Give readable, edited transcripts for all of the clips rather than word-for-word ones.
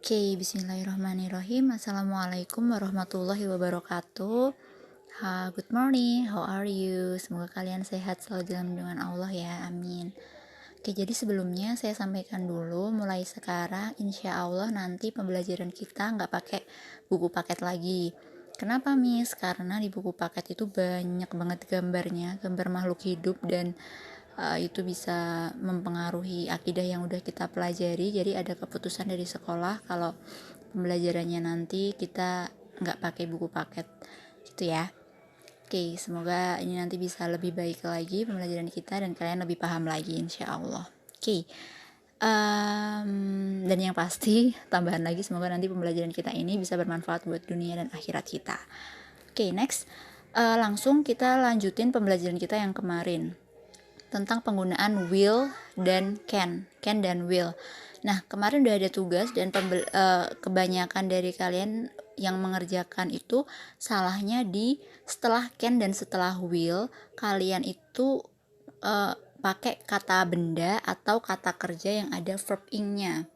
Oke, bismillahirrahmanirrahim. Assalamualaikum warahmatullahi wabarakatuh. Good morning, how are you? Semoga kalian sehat selalu dalam lindungan Allah ya, amin. Oke, jadi sebelumnya saya sampaikan dulu, mulai sekarang insya Allah nanti pembelajaran kita nggak pakai buku paket lagi. Kenapa, Miss? Karena di buku paket itu banyak banget gambarnya, gambar makhluk hidup, dan itu bisa mempengaruhi akidah yang udah kita pelajari. Jadi ada keputusan dari sekolah kalau pembelajarannya nanti kita nggak pakai buku paket gitu ya. Oke, semoga ini nanti bisa lebih baik lagi pembelajaran kita dan kalian lebih paham lagi insya Allah. Oke, dan yang pasti tambahan lagi, semoga nanti pembelajaran kita ini bisa bermanfaat buat dunia dan akhirat kita. Oke, next, langsung kita lanjutin pembelajaran kita yang kemarin tentang penggunaan will dan can dan will. Nah, kemarin udah ada tugas dan kebanyakan dari kalian yang mengerjakan itu salahnya di setelah can dan setelah will kalian itu pakai kata benda atau kata kerja yang ada verb ing-nya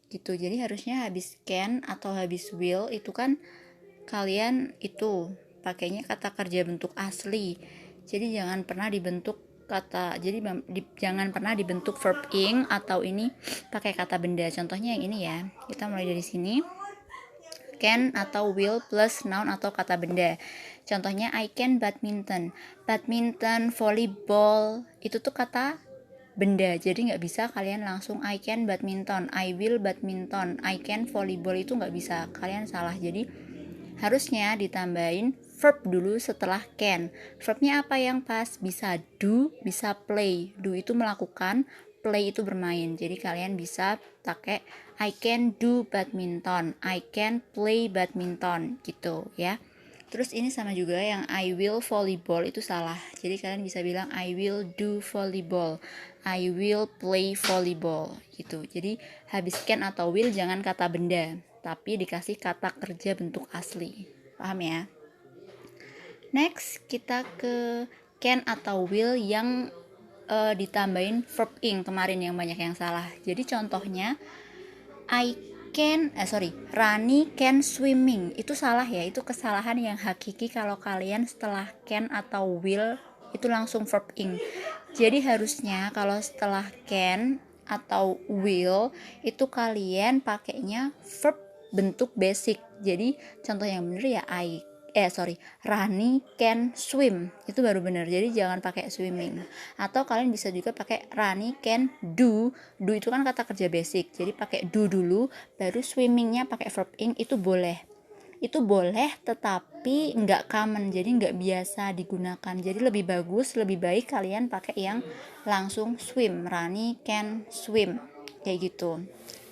gitu. Jadi harusnya habis can atau habis will itu kan kalian itu pakainya kata kerja bentuk asli. Jadi jangan pernah dibentuk jangan pernah dibentuk verb ing atau ini pakai kata benda. Contohnya yang ini ya. Kita mulai dari sini. Can atau will plus noun atau kata benda. Contohnya I can badminton. Badminton, volleyball itu tuh kata benda. Jadi nggak bisa kalian langsung I can badminton, I will badminton, I can volleyball, itu nggak bisa. Kalian salah. Jadi harusnya ditambahin verb dulu setelah can. Verbnya apa yang pas? Bisa do, bisa play. Do itu melakukan, play itu bermain. Jadi kalian bisa pakai I can do badminton, I can play badminton gitu ya. Terus ini sama juga yang I will volleyball, itu salah. Jadi kalian bisa bilang I will do volleyball, I will play volleyball gitu. Jadi habis can atau will jangan kata benda, tapi dikasih kata kerja bentuk asli. Paham ya? Next, kita ke can atau will yang ditambahin verb ing kemarin yang banyak yang salah. Jadi contohnya Rani can swimming, itu salah ya. Itu kesalahan yang hakiki kalau kalian setelah can atau will itu langsung verb ing. Jadi harusnya kalau setelah can atau will itu kalian pakainya verb bentuk basic. Jadi contoh yang bener ya Rani can swim, itu baru benar. Jadi jangan pakai swimming. Atau kalian bisa juga pakai Rani can do itu kan kata kerja basic. Jadi pakai do dulu, baru swimmingnya pakai verb ing, itu boleh. Itu boleh, tetapi nggak common, jadi nggak biasa digunakan. Jadi lebih baik kalian pakai yang langsung swim, Rani can swim, kayak gitu.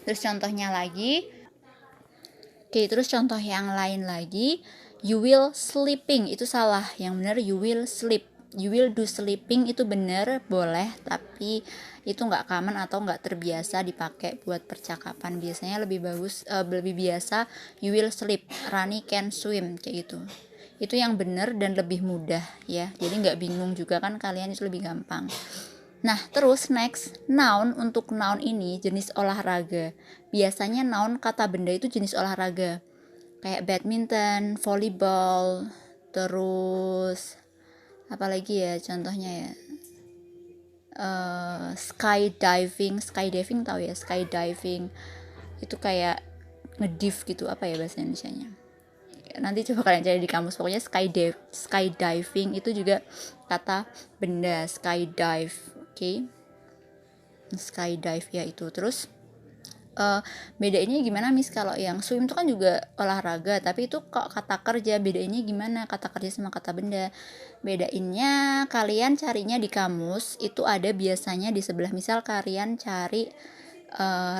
Terus contohnya lagi, terus contoh yang lain lagi, you will sleeping, itu salah. Yang benar you will sleep. You will do sleeping itu benar, boleh, tapi itu nggak common atau nggak terbiasa dipakai buat percakapan. Biasanya lebih biasa you will sleep, Rani can swim, kayak gitu. Itu yang benar dan lebih mudah ya. Jadi nggak bingung juga kan kalian, itu lebih gampang. Nah, terus next, noun. Untuk noun ini jenis olahraga. Biasanya noun kata benda itu jenis olahraga. Kayak badminton, volleyball, terus apalagi ya contohnya ya. Skydiving tahu ya, skydiving. Itu kayak ngedive gitu, apa ya bahasa Indonesianya? Nanti coba kalian cari di kamus. Pokoknya skydiving itu juga kata benda, skydive. Oke. Skydive ya itu. Terus bedainnya gimana, Miss? Kalau yang swim itu kan juga olahraga, tapi itu kok kata kerja. Bedainnya gimana kata kerja sama kata benda? Bedainnya kalian carinya di kamus. Itu ada biasanya di sebelah. Misal kalian cari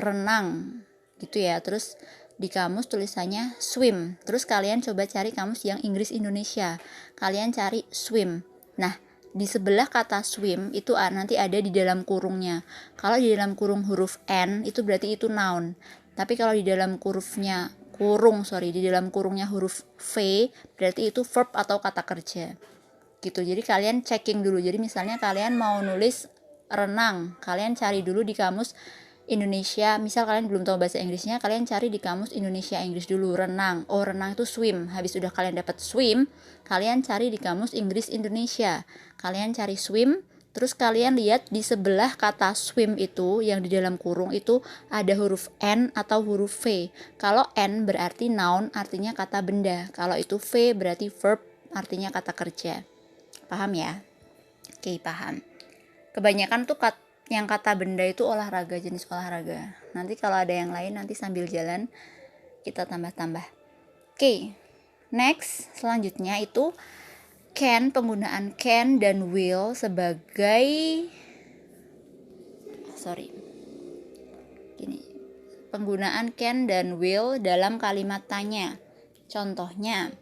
renang gitu ya, terus di kamus tulisannya swim. Terus kalian coba cari kamus yang Inggris Indonesia, kalian cari swim. Nah, di sebelah kata swim itu nanti ada di dalam kurungnya. Kalau di dalam kurung huruf N itu berarti itu noun. Tapi kalau di dalam di dalam kurungnya huruf V berarti itu verb atau kata kerja. Gitu. Jadi kalian checking dulu. Jadi misalnya kalian mau nulis renang, kalian cari dulu di kamus Indonesia, misal kalian belum tahu bahasa Inggrisnya, kalian cari di kamus Indonesia Inggris dulu. Renang, oh renang itu swim. Habis udah kalian dapat swim, kalian cari di kamus Inggris Indonesia. Kalian cari swim, terus kalian lihat di sebelah kata swim itu yang di dalam kurung itu ada huruf N atau huruf V. Kalau N berarti noun, artinya kata benda. Kalau itu V berarti verb, artinya kata kerja. Paham ya? Oke, paham. Kebanyakan tuh yang kata benda itu olahraga, jenis olahraga. Nanti kalau ada yang lain nanti sambil jalan kita tambah-tambah. Oke, next selanjutnya itu can, penggunaan can dan will sebagai penggunaan can dan will dalam kalimat tanya. Contohnya,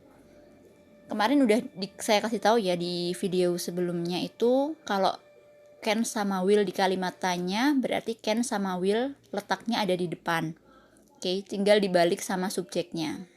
kemarin udah saya kasih tahu ya di video sebelumnya itu kalau can sama will di kalimat tanya berarti can sama will letaknya ada di depan. Oke, tinggal dibalik sama subjeknya.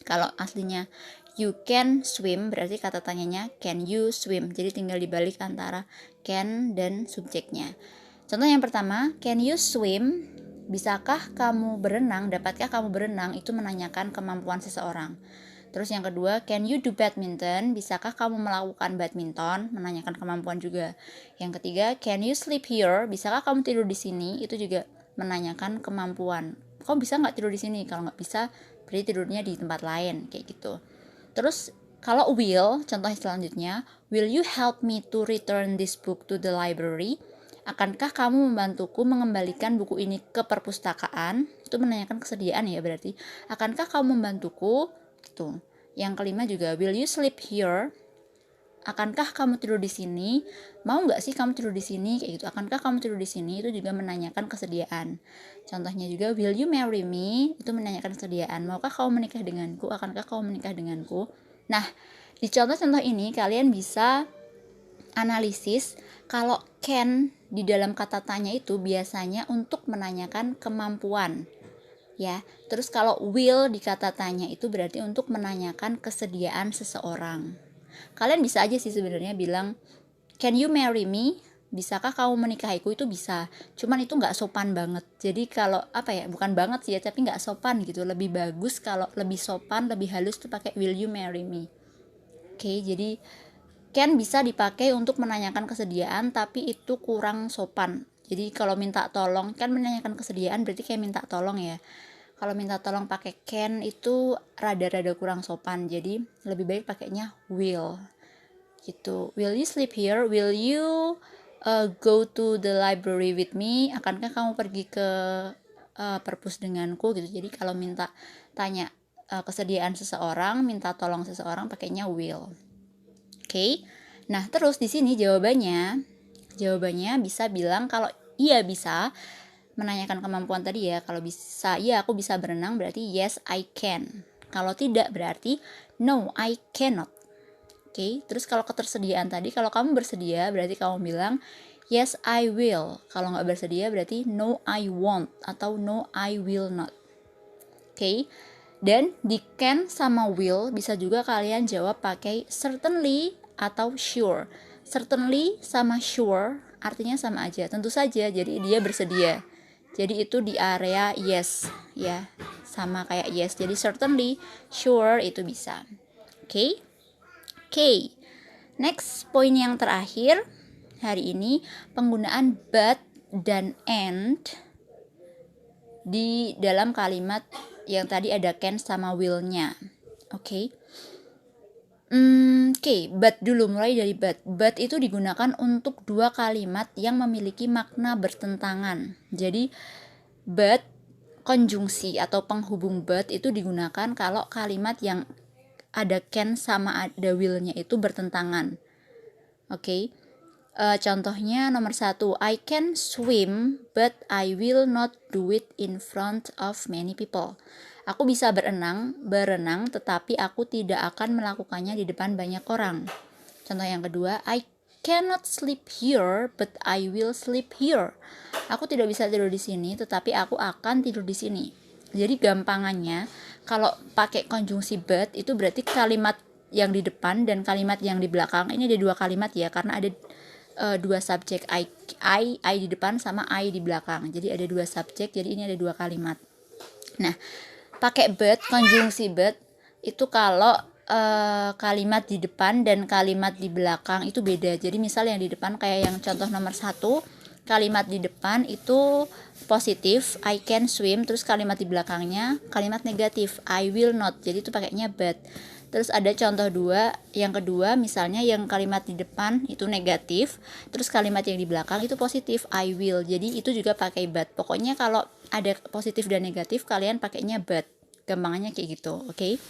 Kalau aslinya you can swim berarti kata tanyanya can you swim. Jadi tinggal dibalik antara can dan subjeknya. Contoh yang pertama, can you swim? Bisakah kamu berenang? Dapatkah kamu berenang? Itu menanyakan kemampuan seseorang. Terus yang kedua, can you do badminton? Bisakah kamu melakukan badminton? Menanyakan kemampuan juga. Yang ketiga, can you sleep here? Bisakah kamu tidur di sini? Itu juga menanyakan kemampuan. Kau bisa nggak tidur di sini? Kalau nggak bisa, berarti tidurnya di tempat lain, kayak gitu. Terus kalau will, contoh selanjutnya, will you help me to return this book to the library? Akankah kamu membantuku mengembalikan buku ini ke perpustakaan? Itu menanyakan kesediaan ya berarti. Akankah kamu membantuku? Gitu. Yang kelima juga, will you sleep here? Akankah kamu tidur di sini? Mau nggak sih kamu tidur di sini? Kayak gitu. Akankah kamu tidur di sini? Itu juga menanyakan kesediaan. Contohnya juga, will you marry me? Itu menanyakan kesediaan. Maukah kamu menikah denganku? Akankah kamu menikah denganku? Nah, di contoh-contoh ini kalian bisa analisis kalau can di dalam kata tanya itu biasanya untuk menanyakan kemampuan. Ya, terus kalau will di kata tanya itu berarti untuk menanyakan kesediaan seseorang. Kalian bisa aja sih sebenarnya bilang, can you marry me? Bisakah kamu menikahiku? Itu bisa. Cuman itu nggak sopan banget. Jadi kalau bukan banget sih ya, tapi nggak sopan gitu. Lebih bagus kalau lebih sopan, lebih halus tuh pakai will you marry me. Oke, jadi can bisa dipakai untuk menanyakan kesediaan, tapi itu kurang sopan. Jadi kalau minta tolong, kan menanyakan kesediaan berarti kayak minta tolong ya. Kalau minta tolong pakai can itu rada-rada kurang sopan. Jadi lebih baik pakainya will. Gitu. Will you sleep here? Will you go to the library with me? Akankah kamu pergi ke perpus denganku gitu. Jadi kalau minta tanya kesediaan seseorang, minta tolong seseorang pakainya will. Oke. Nah, terus di sini jawabannya bisa bilang kalau iya bisa, menanyakan kemampuan tadi ya. Kalau bisa, iya aku bisa berenang berarti yes I can. Kalau tidak berarti no I cannot. Oke, terus kalau ketersediaan tadi, kalau kamu bersedia berarti kamu bilang yes I will. Kalau nggak bersedia berarti no I won't atau no I will not. Oke, dan di can sama will bisa juga kalian jawab pakai certainly atau sure. Certainly sama sure artinya sama aja, tentu saja, jadi dia bersedia. Jadi itu di area yes ya, sama kayak yes. Jadi certainly, sure itu bisa. Oke. Next, poin yang terakhir hari ini, penggunaan but dan and di dalam kalimat yang tadi ada can sama will-nya. Oke, but dulu, mulai dari but. But itu digunakan untuk dua kalimat yang memiliki makna bertentangan. Jadi but, konjungsi atau penghubung but itu digunakan kalau kalimat yang ada can sama ada will-nya itu bertentangan. Oke. Contohnya nomor 1, I can swim but I will not do it in front of many people. Aku bisa berenang tetapi aku tidak akan melakukannya di depan banyak orang. Contoh yang kedua, I cannot sleep here but I will sleep here. Aku tidak bisa tidur di sini tetapi aku akan tidur di sini. Jadi gampangannya kalau pakai konjungsi but itu berarti kalimat yang di depan dan kalimat yang di belakang ini ada dua kalimat ya, karena ada dua subjek, I di depan sama I di belakang. Jadi ada dua subjek, jadi ini ada dua kalimat. Nah, pakai but, konjungsi but itu kalau kalimat di depan dan kalimat di belakang itu beda. Jadi misal yang di depan kayak yang contoh nomor 1, kalimat di depan itu positif, I can swim, terus kalimat di belakangnya kalimat negatif, I will not. Jadi itu pakainya but. Terus ada contoh yang kedua misalnya yang kalimat di depan itu negatif, terus kalimat yang di belakang itu positif, I will. Jadi itu juga pakai but. Pokoknya kalau ada positif dan negatif kalian pakainya but. Gampangannya kayak gitu, oke?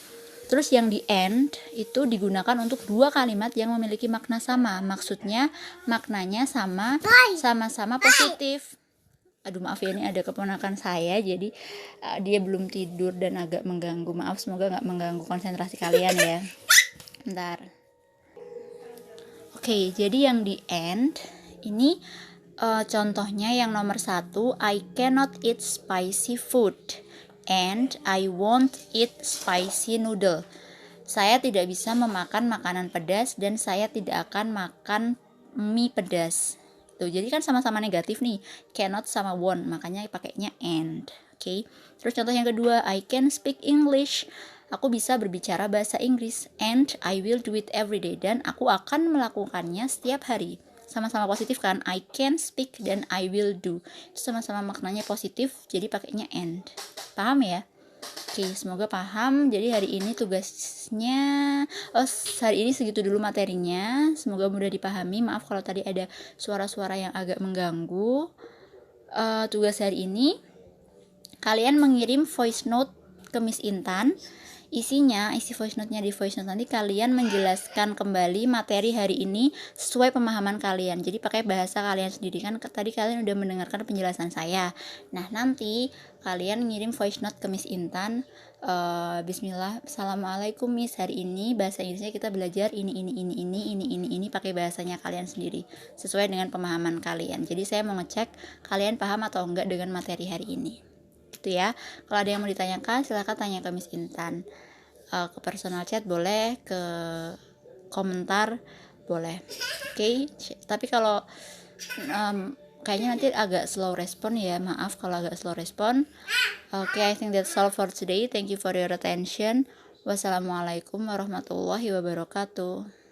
Terus yang di end itu digunakan untuk dua kalimat yang memiliki makna sama. Maksudnya maknanya sama-sama positif. Aduh maaf ya, ini ada keponakan saya, jadi dia belum tidur dan agak mengganggu. Maaf, semoga gak mengganggu konsentrasi kalian ya. Bentar. Oke, jadi yang di end ini contohnya yang nomor 1, I cannot eat spicy food and I won't eat spicy noodle. Saya tidak bisa memakan makanan pedas dan saya tidak akan makan mie pedas. Tuh, jadi kan sama-sama negatif nih, cannot sama won't, makanya pakainya and. Oke. Terus contoh yang kedua, I can speak English. Aku bisa berbicara bahasa Inggris and I will do it every day, dan aku akan melakukannya setiap hari. Sama-sama positif kan, I can speak dan I will do. Sama-sama maknanya positif, jadi pakainya and. Paham ya? Oke, semoga paham. Jadi hari ini tugasnya, hari ini segitu dulu materinya. Semoga mudah dipahami. Maaf kalau tadi ada suara-suara yang agak mengganggu. Tugas hari ini, kalian mengirim voice note ke Miss Intan. Isi voice note-nya di voice note nanti kalian menjelaskan kembali materi hari ini sesuai pemahaman kalian. Jadi pakai bahasa kalian sendiri, kan tadi kalian udah mendengarkan penjelasan saya. Nah, nanti kalian ngirim voice note ke Miss Intan. Bismillah, Assalamualaikum Miss, hari ini bahasa Inggrisnya kita belajar ini pakai bahasanya kalian sendiri sesuai dengan pemahaman kalian. Jadi saya mau ngecek kalian paham atau enggak dengan materi hari ini. Gitu ya. Kalau ada yang mau ditanyakan silakan tanya ke Miss Intan. Ke personal chat boleh, ke komentar boleh. Oke. Tapi kalau kayaknya nanti agak slow respon ya, maaf kalau agak slow respon. Oke, I think that's all for today. Thank you for your attention. Wassalamualaikum warahmatullahi wabarakatuh.